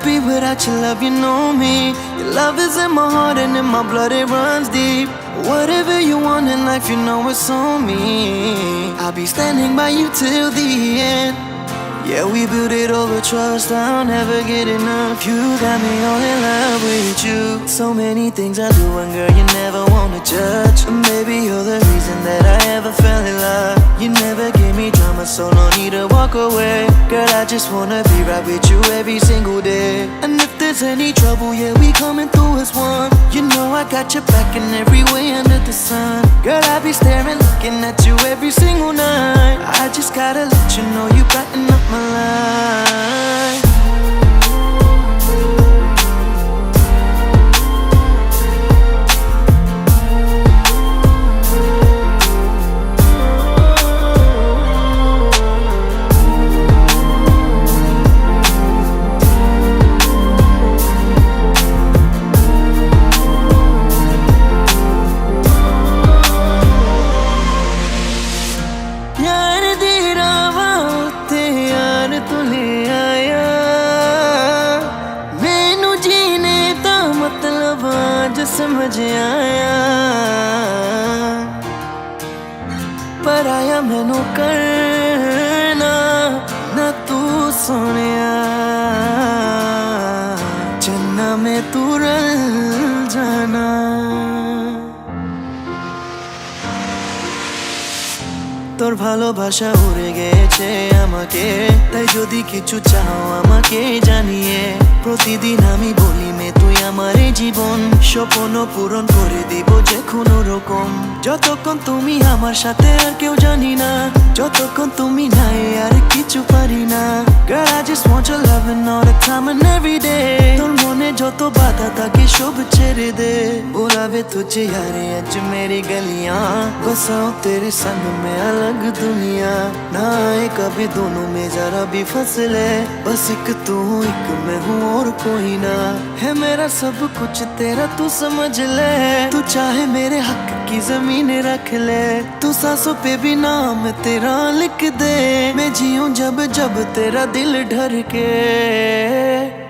be without your love, you know me. Your love is in my heart and in my blood, it runs deep. Whatever you want in life, you know it's on me. I'll be standing by you till the end. Yeah, we built it over trust, I'll never get enough. You got me all in love with you. So many things I do and girl, you never wanna judge. Maybe you're the reason that I ever fell in love. You never give me drama, so no need to walk away. Girl, I just wanna be right with you every single day. And if there's any trouble, yeah, we coming through as one. You know I got your back in every way under the sun. Girl, I be staring, looking at you every single night. I just gotta let you know you brighten up my life. समझ आया पर आया मैनू करना ना तू सोनिया चन्ना में तू रल जाना তোর ভালোবাসা উড়ে গেছে আমাকে তাই যদি কিছু চাও আমাকে জানিয়ে প্রতিদিন আমি বলি মে তুই আমার জীবন স্বপ্ন পূরণ করে দিব যে কোনো রকম যতক্ষণ তুমি আমার সাথে আর কেউ জানি না যতক্ষণ তুমি নাই আর কিছু পারি না Girl I just want your loving all the time and every day তোর মনে যত বাধা থাকে সব ছেড়ে দে बुलावे तुझे यार आज मेरी गलियां बसाऊं तेरे संग में अलग दुनिया ना आए कभी दोनों में जरा भी फसले बस एक तू एक मैं हूँ और कोई ना है मेरा सब कुछ तेरा तू समझ ले तू चाहे मेरे हक की जमीन रख ले तू सांसों पे भी नाम तेरा लिख दे मैं जीऊं जब जब तेरा दिल ढर के